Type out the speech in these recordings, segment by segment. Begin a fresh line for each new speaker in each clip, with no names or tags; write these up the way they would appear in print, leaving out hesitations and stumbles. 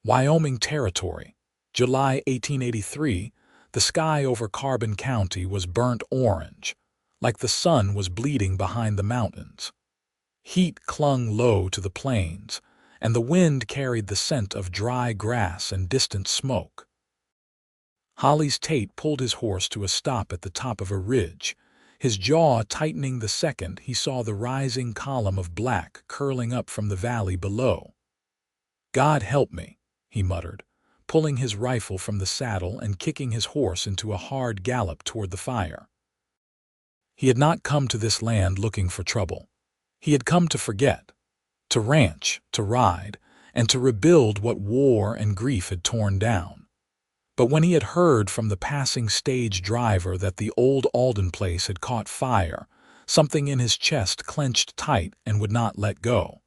Wyoming Territory, July 1883, the sky over Carbon County was burnt orange, like the sun was bleeding behind the mountains. Heat clung low to the plains, and the wind carried the scent of dry grass and distant smoke. Hollis Tate pulled his horse to a stop at the top of a ridge, his jaw tightening the second he saw the rising column of black curling up from the valley below. "God help me," he muttered, pulling his rifle from the saddle and kicking his horse into a hard gallop toward the fire. He had not come to this land looking for trouble. He had come to forget, to ranch, to ride, and to rebuild what war and grief had torn down. But when he had heard from the passing stage driver that the old Alden place had caught fire, something in his chest clenched tight and would not let go.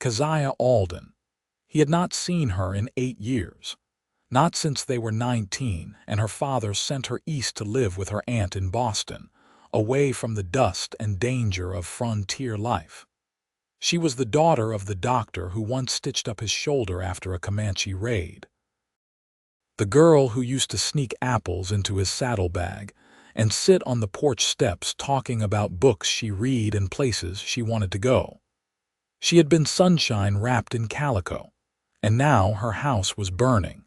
Keziah Alden. He had not seen her in 8 years, not since they were 19 and her father sent her east to live with her aunt in Boston, away from the dust and danger of frontier life. She was the daughter of the doctor who once stitched up his shoulder after a Comanche raid. The girl who used to sneak apples into his saddlebag and sit on the porch steps talking about books she read and places she wanted to go. She had been sunshine wrapped in calico, and now her house was burning.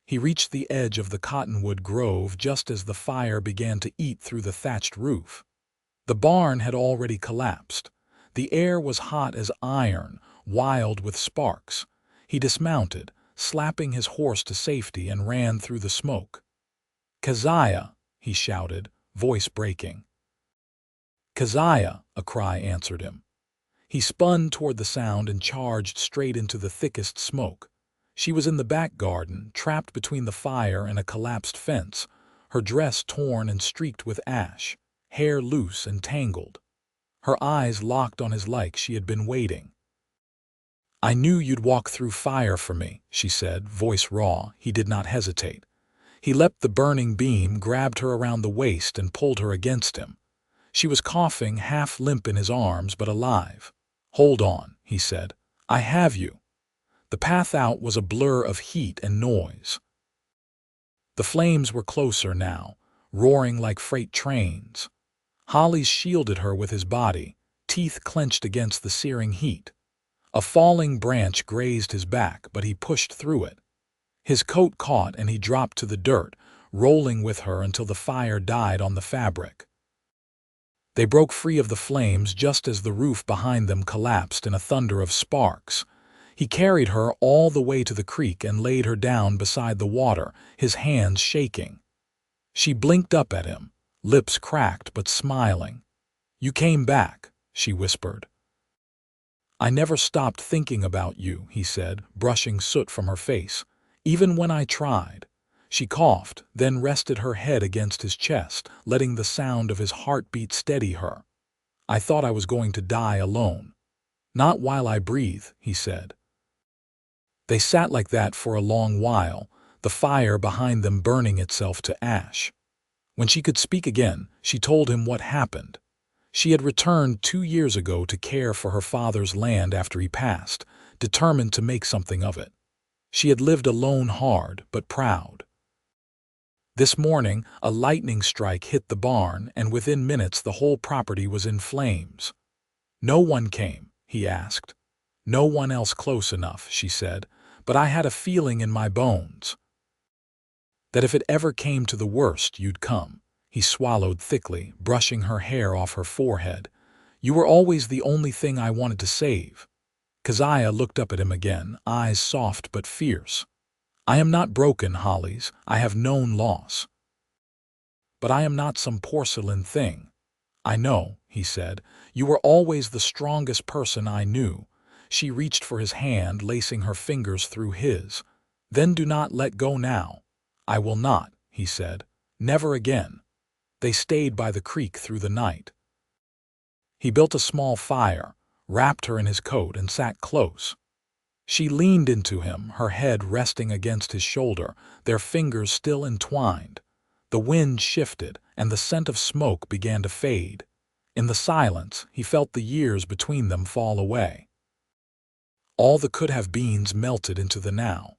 He reached the edge of the cottonwood grove just as the fire began to eat through the thatched roof. The barn had already collapsed. The air was hot as iron, wild with sparks. He dismounted, slapping his horse to safety, and ran through the smoke. "Keziah!" he shouted, voice breaking. "Keziah!" a cry answered him. He spun toward the sound and charged straight into the thickest smoke. She was in the back garden, trapped between the fire and a collapsed fence, her dress torn and streaked with ash, hair loose and tangled. Her eyes locked on his like she had been waiting. "I knew you'd walk through fire for me," she said, voice raw. He did not hesitate. He leapt the burning beam, grabbed her around the waist, and pulled her against him. She was coughing, half limp in his arms, but alive. "Hold on," he said. "I have you." The path out was a blur of heat and noise. The flames were closer now, roaring like freight trains. Hollis shielded her with his body, teeth clenched against the searing heat. A falling branch grazed his back, but he pushed through it. His coat caught and he dropped to the dirt, rolling with her until the fire died on the fabric. They broke free of the flames just as the roof behind them collapsed in a thunder of sparks. He carried her all the way to the creek and laid her down beside the water, his hands shaking. She blinked up at him, lips cracked but smiling. "You came back," she whispered. "I never stopped thinking about you," he said, brushing soot from her face. "Even when I tried." She coughed, then rested her head against his chest, letting the sound of his heartbeat steady her. "I thought I was going to die alone." "Not while I breathe," he said. They sat like that for a long while, the fire behind them burning itself to ash. When she could speak again, she told him what happened. She had returned 2 years ago to care for her father's land after he passed, determined to make something of it. She had lived alone, hard but proud. This morning, a lightning strike hit the barn, and within minutes the whole property was in flames. "No one came?" he asked. "No one else close enough," she said, "but I had a feeling in my bones that if it ever came to the worst, you'd come." He swallowed thickly, brushing her hair off her forehead. "You were always the only thing I wanted to save." Keziah looked up at him again, eyes soft but fierce. "I am not broken, Hollis. I have known loss. But I am not some porcelain thing." "I know," he said. "You were always the strongest person I knew." She reached for his hand, lacing her fingers through his. "Then do not let go now." "I will not," he said. "Never again." They stayed by the creek through the night. He built a small fire, wrapped her in his coat, and sat close. She leaned into him, her head resting against his shoulder, their fingers still entwined. The wind shifted, and the scent of smoke began to fade. In the silence, he felt the years between them fall away. All the could-have-beens melted into the now.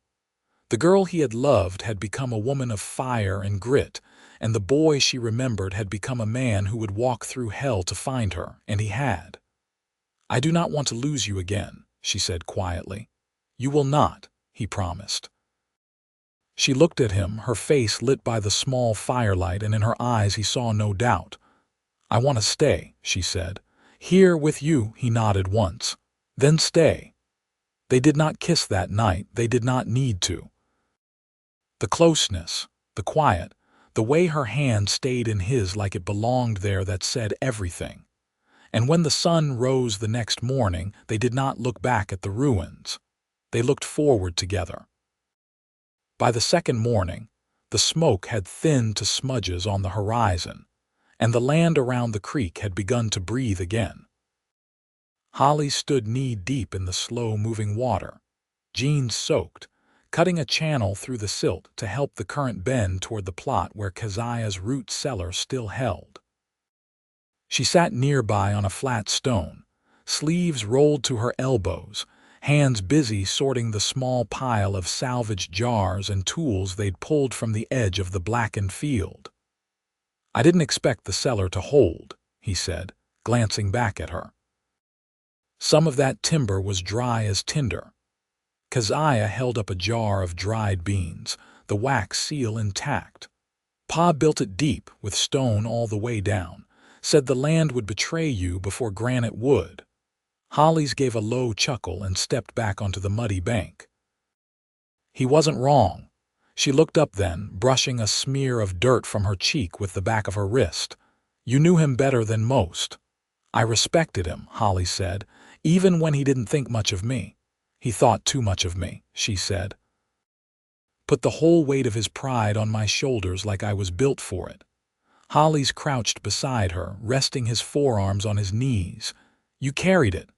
The girl he had loved had become a woman of fire and grit, and the boy she remembered had become a man who would walk through hell to find her, and he had. "I do not want to lose you again," she said quietly. "You will not," he promised. She looked at him, her face lit by the small firelight, and in her eyes he saw no doubt. "I want to stay," she said. "Here with you," he nodded once. "Then stay." They did not kiss that night. They did not need to. The closeness, the quiet, the way her hand stayed in his like it belonged there, that said everything. And when the sun rose the next morning, they did not look back at the ruins. They looked forward together. By the second morning, the smoke had thinned to smudges on the horizon, and the land around the creek had begun to breathe again. Hollis stood knee-deep in the slow-moving water, jeans soaked, cutting a channel through the silt to help the current bend toward the plot where Keziah's root cellar still held. She sat nearby on a flat stone, sleeves rolled to her elbows, hands busy sorting the small pile of salvaged jars and tools they'd pulled from the edge of the blackened field. "I didn't expect the cellar to hold," he said, glancing back at her. Some of that timber was dry as tinder. Keziah held up a jar of dried beans, the wax seal intact. "Pa built it deep, with stone all the way down. Said the land would betray you before granite would." Hollis gave a low chuckle and stepped back onto the muddy bank. He wasn't wrong. She looked up then, brushing a smear of dirt from her cheek with the back of her wrist. "You knew him better than most." "I respected him," Hollis said, "even when he didn't think much of me." "He thought too much of me," she said. "Put the whole weight of his pride on my shoulders like I was built for it." Hollis crouched beside her, resting his forearms on his knees. "You carried it.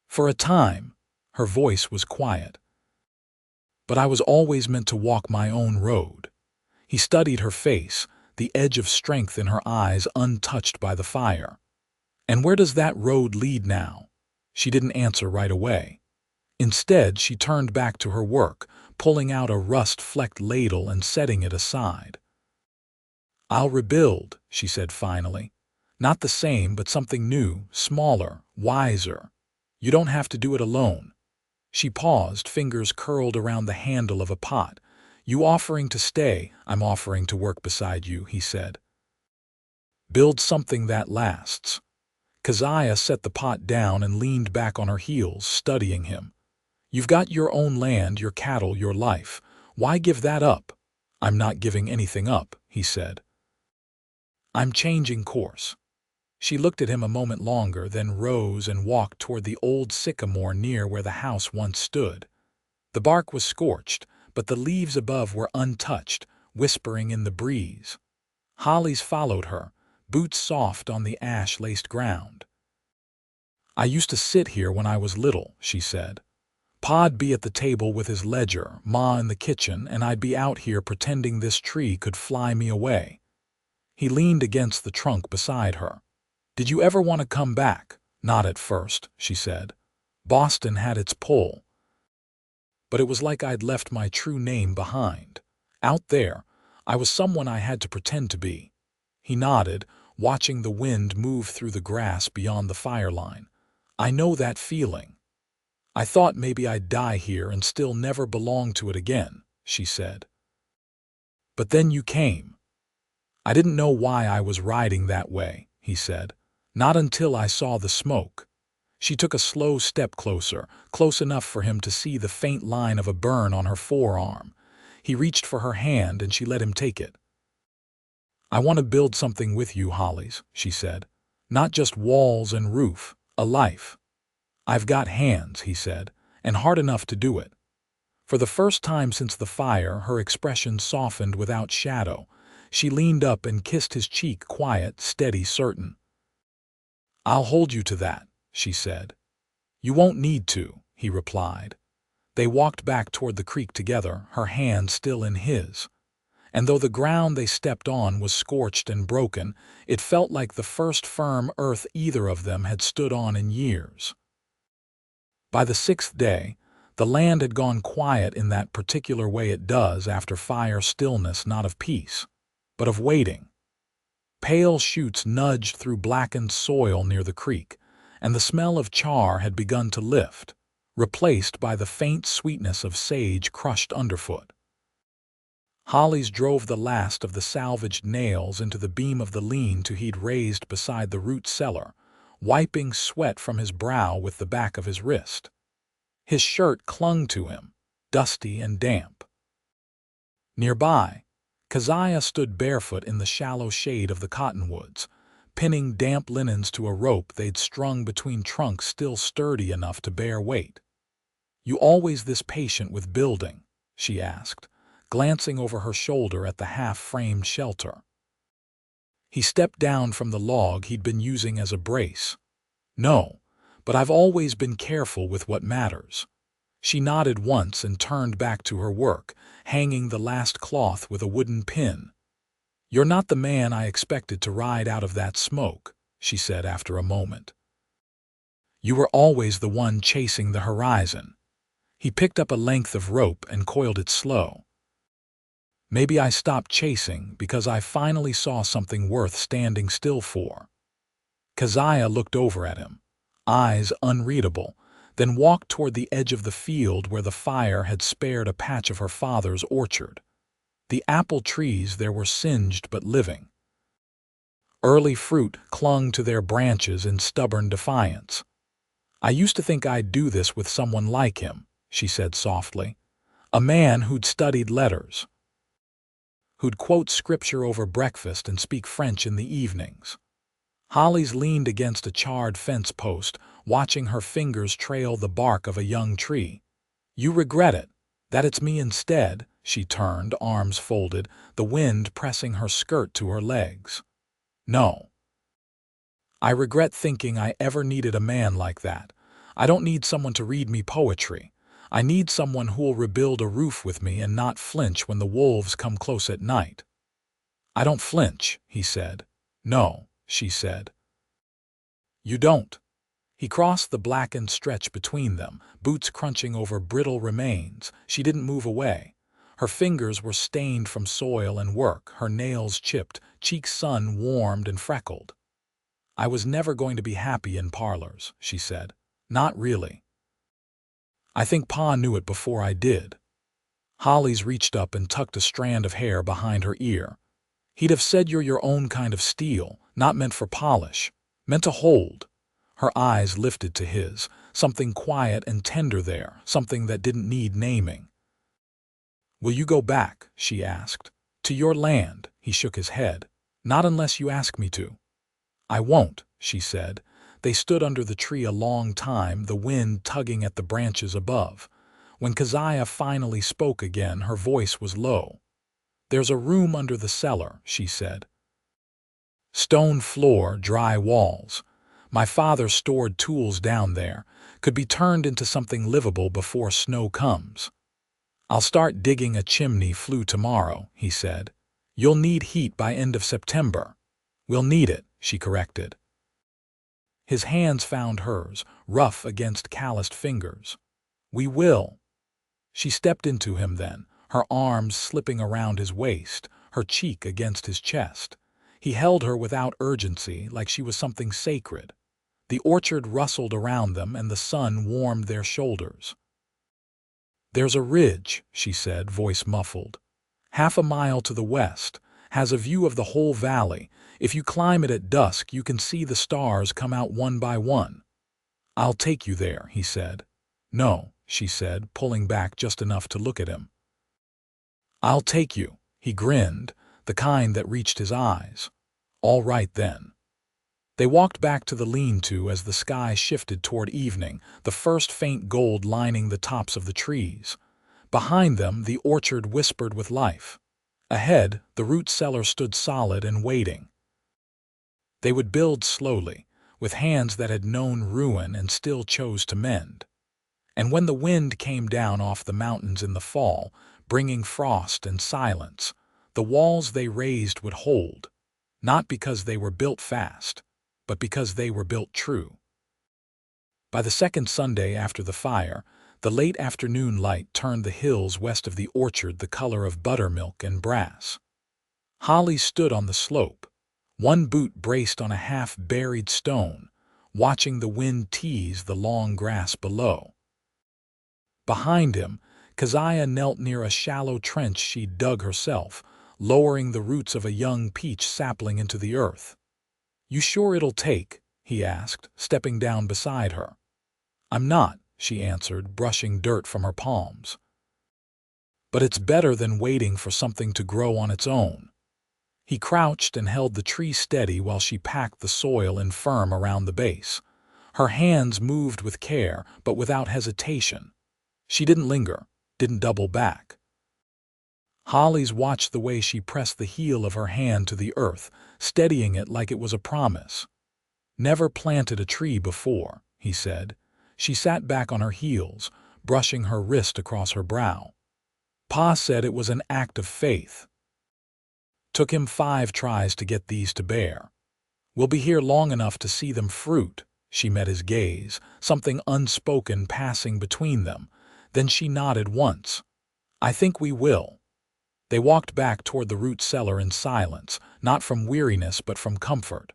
For a time." Her voice was quiet. "But I was always meant to walk my own road." He studied her face, the edge of strength in her eyes untouched by the fire. "And where does that road lead now?" She didn't answer right away. Instead, she turned back to her work, pulling out a rust-flecked ladle and setting it aside. "I'll rebuild," she said finally. "Not the same, but something new, smaller, wiser. You don't have to do it alone." She paused, fingers curled around the handle of a pot. "You offering to stay, I'm offering to work beside you," he said. "Build something that lasts." Keziah set the pot down and leaned back on her heels, studying him. "You've got your own land, your cattle, your life. Why give that up?" "I'm not giving anything up," he said. "I'm changing course." She looked at him a moment longer, then rose and walked toward the old sycamore near where the house once stood. The bark was scorched, but the leaves above were untouched, whispering in the breeze. Hollis followed her, boots soft on the ash-laced ground. "I used to sit here when I was little," she said. "Pa'd be at the table with his ledger, Ma in the kitchen, and I'd be out here pretending this tree could fly me away." He leaned against the trunk beside her. "Did you ever want to come back?" "Not at first," she said. "Boston had its pull. But it was like I'd left my true name behind. Out there, I was someone I had to pretend to be." He nodded, watching the wind move through the grass beyond the fire line. "I know that feeling. I thought maybe I'd die here and still never belong to it again," she said. "But then you came." "I didn't know why I was riding that way," he said. "Not until I saw the smoke." She took a slow step closer, close enough for him to see the faint line of a burn on her forearm. He reached for her hand and she let him take it. "I want to build something with you, Hollis," she said. "Not just walls and roof, a life." "I've got hands," he said, "and hard enough to do it." For the first time since the fire, her expression softened without shadow. She leaned up and kissed his cheek, quiet, steady, certain. "I'll hold you to that," she said. "You won't need to," he replied. They walked back toward the creek together, her hand still in his. And though the ground they stepped on was scorched and broken, it felt like the first firm earth either of them had stood on in years. By the 6th day, The land had gone quiet in that particular way it does after fire, stillness not of peace, but of waiting. Pale shoots nudged through blackened soil near the creek, and the smell of char had begun to lift, replaced by the faint sweetness of sage crushed underfoot. Hollis drove the last of the salvaged nails into the beam of the lean-to he'd raised beside the root cellar, wiping sweat from his brow with the back of his wrist. His shirt clung to him, dusty and damp. Nearby, Keziah stood barefoot in the shallow shade of the cottonwoods, pinning damp linens to a rope they'd strung between trunks still sturdy enough to bear weight. "You always this patient with building?" she asked, glancing over her shoulder at the half-framed shelter. He stepped down from the log he'd been using as a brace. "No, but I've always been careful with what matters." She nodded once and turned back to her work, hanging the last cloth with a wooden pin. "You're not the man I expected to ride out of that smoke," she said after a moment. "You were always the one chasing the horizon." He picked up a length of rope and coiled it slow. "Maybe I stopped chasing because I finally saw something worth standing still for." Keziah looked over at him, eyes unreadable, then walked toward the edge of the field where the fire had spared a patch of her father's orchard. The apple trees there were singed but living. Early fruit clung to their branches in stubborn defiance. "I used to think I'd do this with someone like him," she said softly. "A man who'd studied letters, who'd quote scripture over breakfast and speak French in the evenings." Hollis leaned against a charred fence post, watching her fingers trail the bark of a young tree. "You regret it, that it's me instead?" She turned, arms folded, the wind pressing her skirt to her legs. "No. I regret thinking I ever needed a man like that. I don't need someone to read me poetry. I need someone who'll rebuild a roof with me and not flinch when the wolves come close at night." "I don't flinch," he said. "No," she said. "You don't." He crossed the blackened stretch between them, boots crunching over brittle remains. She didn't move away. Her fingers were stained from soil and work, her nails chipped, cheeks sun-warmed and freckled. "I was never going to be happy in parlors," she said. "Not really. I think Pa knew it before I did." Hollis reached up and tucked a strand of hair behind her ear. "He'd have said you're your own kind of steel, not meant for polish, meant to hold." Her eyes lifted to his, something quiet and tender there, something that didn't need naming. "Will you go back?" she asked. "To your land?" He shook his head. "Not unless you ask me to." "I won't," she said. They stood under the tree a long time, the wind tugging at the branches above. When Keziah finally spoke again, her voice was low. "There's a room under the cellar," she said. "Stone floor, dry walls. My father stored tools down there, could be turned into something livable before snow comes." "I'll start digging a chimney flue tomorrow," he said. "You'll need heat by end of September." "We'll need it," she corrected. His hands found hers, rough against calloused fingers. "We will." She stepped into him then, her arms slipping around his waist, her cheek against his chest. He held her without urgency, like she was something sacred. The orchard rustled around them and the sun warmed their shoulders. "There's a ridge," she said, voice muffled. "Half a mile to the west, has a view of the whole valley. If you climb it at dusk, you can see the stars come out one by one." "I'll take you there," he said. "No," she said, pulling back just enough to look at him. "I'll take you," he grinned, the kind that reached his eyes. "All right then." They walked back to the lean-to as the sky shifted toward evening, the first faint gold lining the tops of the trees. Behind them, the orchard whispered with life. Ahead, the root cellar stood solid and waiting. They would build slowly, with hands that had known ruin and still chose to mend. And when the wind came down off the mountains in the fall, bringing frost and silence, the walls they raised would hold, not because they were built fast, but because they were built true. By the second Sunday after the fire, The late afternoon light turned the hills west of the orchard the color of buttermilk and brass. Hollis stood on the slope, one boot braced on a half-buried stone, watching the wind tease the long grass below. Behind him, Keziah knelt near a shallow trench she'd dug herself, lowering the roots of a young peach sapling into the earth. "You sure it'll take?" he asked, stepping down beside her. "I'm not," she answered, brushing dirt from her palms. "But it's better than waiting for something to grow on its own." He crouched and held the tree steady while she packed the soil in firm around the base. Her hands moved with care, but without hesitation. She didn't linger, didn't double back. Hollis watched the way she pressed the heel of her hand to the earth, steadying it like it was a promise. "Never planted a tree before," he said. She sat back on her heels, brushing her wrist across her brow. "Pa said it was an act of faith. Took him 5 tries to get these to bear. We'll be here long enough to see them fruit." She met his gaze, something unspoken passing between them. Then she nodded once. "I think we will." They walked back toward the root cellar in silence, not from weariness but from comfort.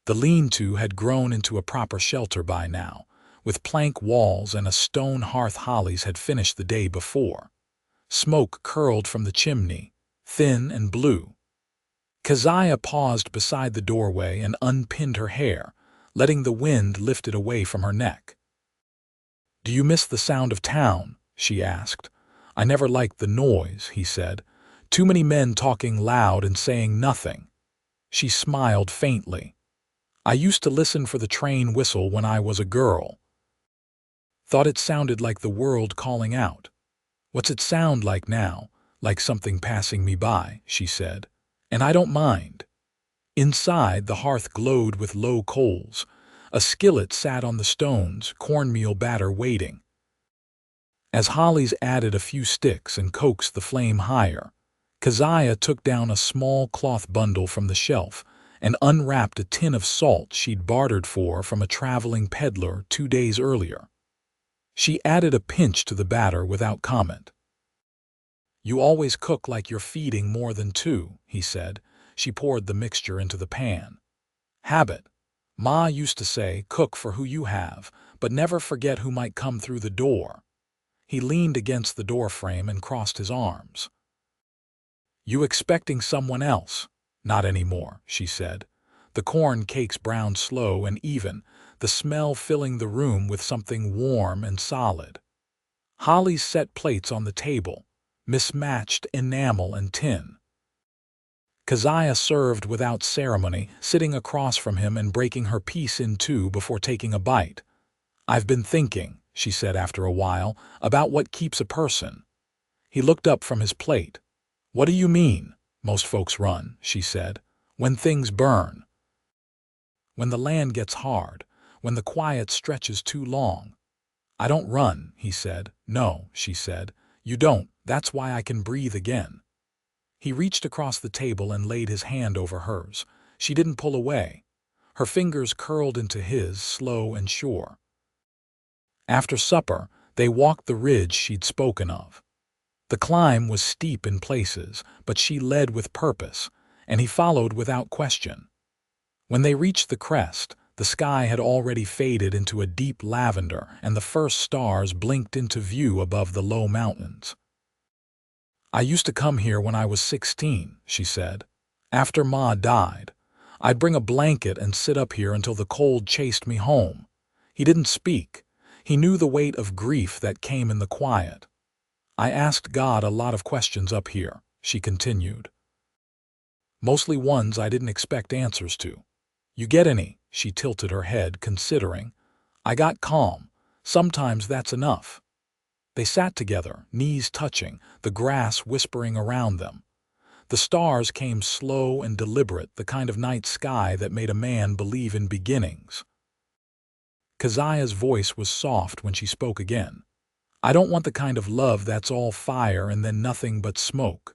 The lean-to had grown into a proper shelter by now, with plank walls and a stone hearth Hollis had finished the day before. Smoke curled from the chimney, thin and blue. Keziah paused beside the doorway and unpinned her hair, letting the wind lift it away from her neck. "Do you miss the sound of town?" she asked. "I never liked the noise," he said. "Too many men talking loud and saying nothing." She smiled faintly. "I used to listen for the train whistle when I was a girl. Thought it sounded like the world calling out. What's it sound like now? Like something passing me by," she said. "And I don't mind." Inside, the hearth glowed with low coals. A skillet sat on the stones, cornmeal batter waiting. As Hollis added a few sticks and coaxed the flame higher, Keziah took down a small cloth bundle from the shelf and unwrapped a tin of salt she'd bartered for from a traveling peddler 2 days earlier. She added a pinch to the batter without comment. "You always cook like you're feeding more than 2, he said. She poured the mixture into the pan. "Habit. Ma used to say, cook for who you have, but never forget who might come through the door." He leaned against the doorframe and crossed his arms. "You expecting someone else?" "Not anymore," she said. The corn cakes browned slow and even, the smell filling the room with something warm and solid. Hollis set plates on the table, mismatched enamel and tin. Keziah served without ceremony, sitting across from him and breaking her piece in 2 before taking a bite. "I've been thinking," she said after a while, "about what keeps a person." He looked up from his plate. "What do you mean?" "Most folks run," she said. "When things burn. When the land gets hard. When the quiet stretches too long." "I don't run," he said. "No," she said. "You don't. That's why I can breathe again." He reached across the table and laid his hand over hers. She didn't pull away. Her fingers curled into his, slow and sure. After supper, they walked the ridge she'd spoken of. The climb was steep in places, but she led with purpose, and he followed without question. When they reached the crest, the sky had already faded into a deep lavender and the first stars blinked into view above the low mountains. "I used to come here when I was 16, she said. "After Ma died. I'd bring a blanket and sit up here until the cold chased me home." He didn't speak. He knew the weight of grief that came in the quiet. "I asked God a lot of questions up here," she continued. "Mostly ones I didn't expect answers to." "You get any?" She tilted her head, considering. "I got calm. Sometimes that's enough." They sat together, knees touching, the grass whispering around them. The stars came slow and deliberate, the kind of night sky that made a man believe in beginnings. Keziah's voice was soft when she spoke again. "I don't want the kind of love that's all fire and then nothing but smoke."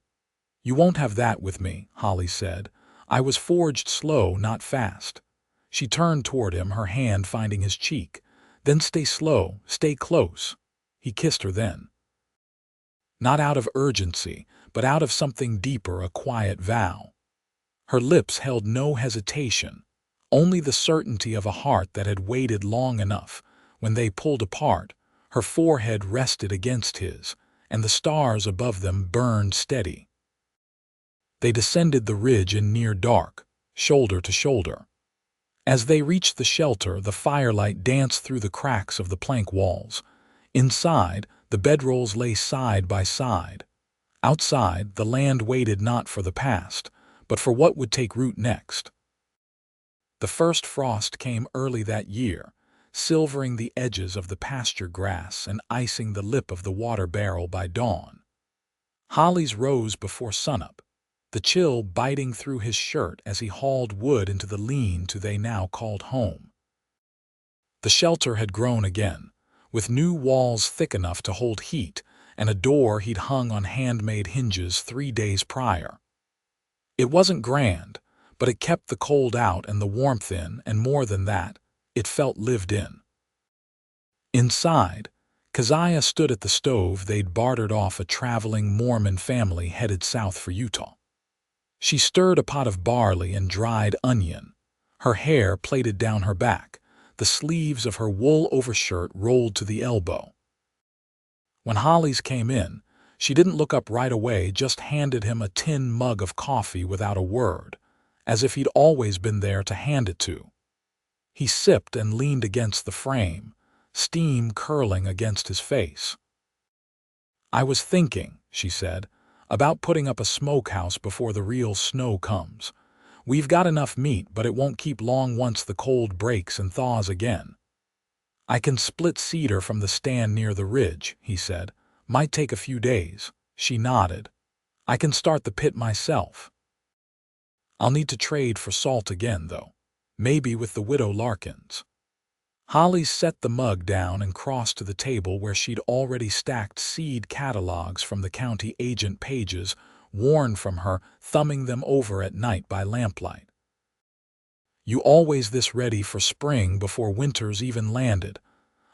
"You won't have that with me," Hollis said. "I was forged slow, not fast." She turned toward him, her hand finding his cheek. Then stay slow, stay close. He kissed her then. Not out of urgency, but out of something deeper, a quiet vow. Her lips held no hesitation, only the certainty of a heart that had waited long enough. When they pulled apart, her forehead rested against his, and the stars above them burned steady. They descended the ridge in near dark, shoulder to shoulder. As they reached the shelter, the firelight danced through the cracks of the plank walls. Inside, the bedrolls lay side by side. Outside, the land waited not for the past, but for what would take root next. The first frost came early that year, silvering the edges of the pasture grass and icing the lip of the water barrel by dawn. Hollis rose before sunup, the chill biting through his shirt as he hauled wood into the lean-to they now called home. The shelter had grown again, with new walls thick enough to hold heat and a door he'd hung on handmade hinges 3 days prior. It wasn't grand, but it kept the cold out and the warmth in, and more than that, it felt lived in. Inside, Keziah stood at the stove they'd bartered off a traveling Mormon family headed south for Utah. She stirred a pot of barley and dried onion, her hair plaited down her back, the sleeves of her wool overshirt rolled to the elbow. When Hollis came in, she didn't look up right away, just handed him a tin mug of coffee without a word, as if he'd always been there to hand it to. He sipped and leaned against the frame, steam curling against his face. "I was thinking," she said, "about putting up a smokehouse before the real snow comes. We've got enough meat, but it won't keep long once the cold breaks and thaws again." "I can split cedar from the stand near the ridge," he said. "Might take a few days." She nodded. "I can start the pit myself. I'll need to trade for salt again, though. Maybe with the widow Larkins." Hollis set the mug down and crossed to the table where she'd already stacked seed catalogs from the county agent, pages worn from her thumbing them over at night by lamplight. "You always this ready for spring before winter's even landed.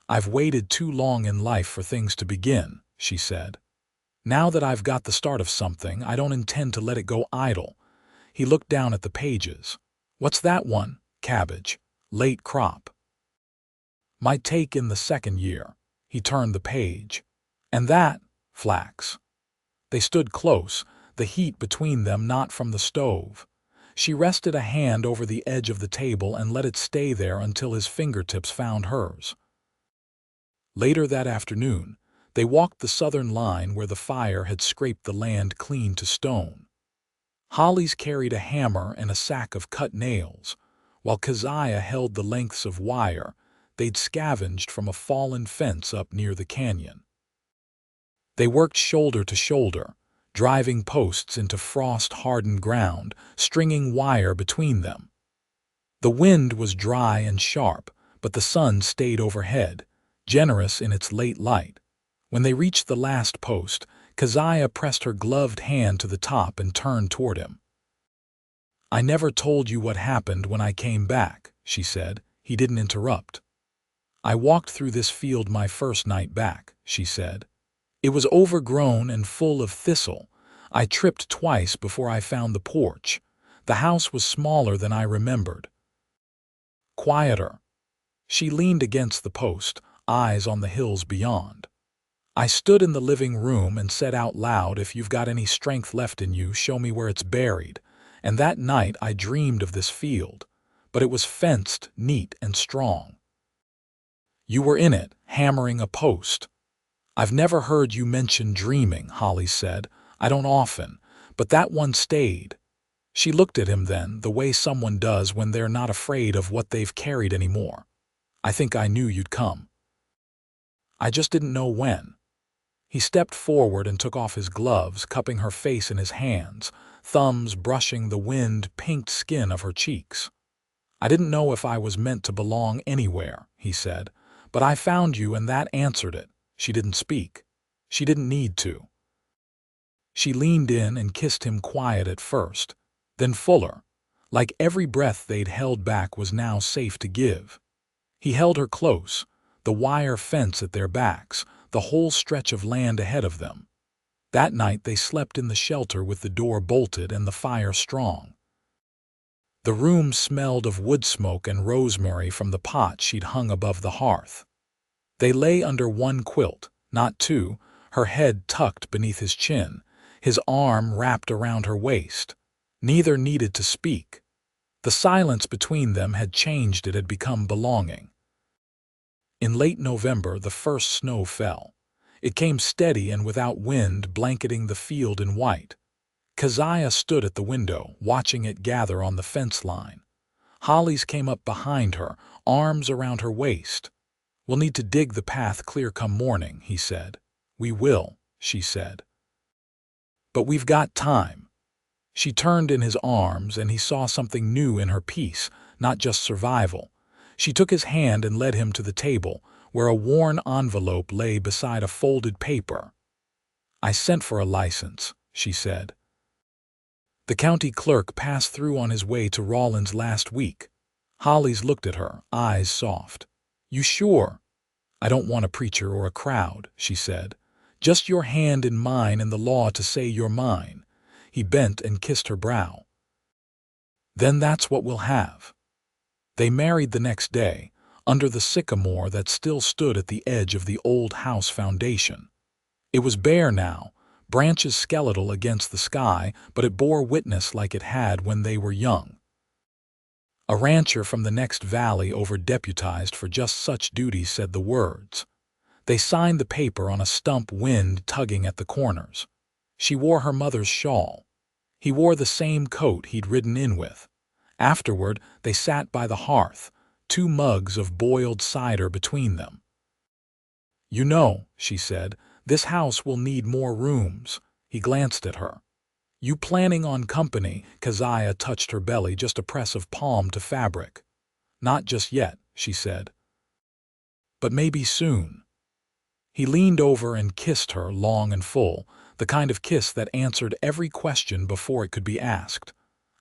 I've waited too long in life for things to begin," she said. "Now that I've got the start of something, I don't intend to let it go idle." He looked down at the pages. "What's that one?" "Cabbage. Late crop. Might take in the second year." He turned the page. "And that?" "Flax." They stood close, the heat between them not from the stove. She rested a hand over the edge of the table and let it stay there until his fingertips found hers. Later that afternoon, they walked the southern line where the fire had scraped the land clean to stone. Hollis carried a hammer and a sack of cut nails, while Keziah held the lengths of wire they'd scavenged from a fallen fence up near the canyon. They worked shoulder to shoulder, driving posts into frost-hardened ground, stringing wire between them. The wind was dry and sharp, but the sun stayed overhead, generous in its late light. When they reached the last post, Keziah pressed her gloved hand to the top and turned toward him. "I never told you what happened when I came back," she said. He didn't interrupt. "I walked through this field my first night back," she said. "It was overgrown and full of thistle. I tripped twice before I found the porch. The house was smaller than I remembered." "Quieter." She leaned against the post, eyes on the hills beyond. "I stood in the living room and said out loud, 'If you've got any strength left in you, show me where it's buried.' And that night I dreamed of this field, but it was fenced, neat and strong. You were in it, hammering a post." "I've never heard you mention dreaming," Hollis said. "I don't often, but that one stayed." She looked at him then, the way someone does when they're not afraid of what they've carried anymore. "I think I knew you'd come. I just didn't know when." He stepped forward and took off his gloves, cupping her face in his hands, thumbs brushing the wind-pinked skin of her cheeks. "I didn't know if I was meant to belong anywhere," he said, "but I found you and that answered it." She didn't speak. She didn't need to. She leaned in and kissed him, quiet at first, then fuller, like every breath they'd held back was now safe to give. He held her close, the wire fence at their backs, the whole stretch of land ahead of them. That night they slept in the shelter with the door bolted and the fire strong. The room smelled of wood smoke and rosemary from the pot she'd hung above the hearth. They lay under one quilt, not two, her head tucked beneath his chin, his arm wrapped around her waist. Neither needed to speak. The silence between them had changed, it had become belonging. In late November, the first snow fell. It came steady and without wind, blanketing the field in white. Keziah stood at the window, watching it gather on the fence line. Hollis came up behind her, arms around her waist. "We'll need to dig the path clear come morning," he said. "We will," she said. "But we've got time." She turned in his arms, and he saw something new in her peace, not just survival. She took his hand and led him to the table, where a worn envelope lay beside a folded paper. "I sent for a license," she said. "The county clerk passed through on his way to Rawlins last week." Hollis looked at her, eyes soft. "You sure?" "I don't want a preacher or a crowd," she said. "Just your hand in mine and the law to say you're mine." He bent and kissed her brow. "Then that's what we'll have." They married the next day, under the sycamore that still stood at the edge of the old house foundation. It was bare now, branches skeletal against the sky, but it bore witness like it had when they were young. A rancher from the next valley over-deputized for just such duties said the words. They signed the paper on a stump, wind tugging at the corners. She wore her mother's shawl. He wore the same coat he'd ridden in with. Afterward, they sat by the hearth, 2 mugs of boiled cider between them. "You know," she said, "this house will need more rooms." He glanced at her. "You planning on company?" Keziah touched her belly, just a press of palm to fabric. "Not just yet," she said. "But maybe soon." He leaned over and kissed her long and full, the kind of kiss that answered every question before it could be asked.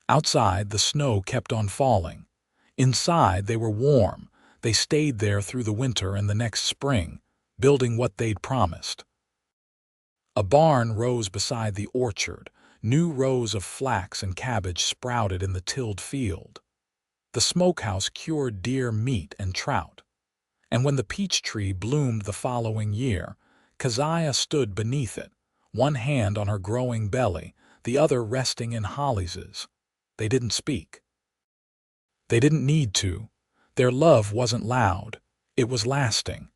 Outside, the snow kept on falling. Inside, they were warm. They stayed there through the winter and the next spring, building what they'd promised. A barn rose beside the orchard. New rows of flax and cabbage sprouted in the tilled field. The smokehouse cured deer meat and trout. And when the peach tree bloomed the following year, Keziah stood beneath it, one hand on her growing belly, the other resting in Hollis's. They didn't speak. They didn't need to. Their love wasn't loud. It was lasting.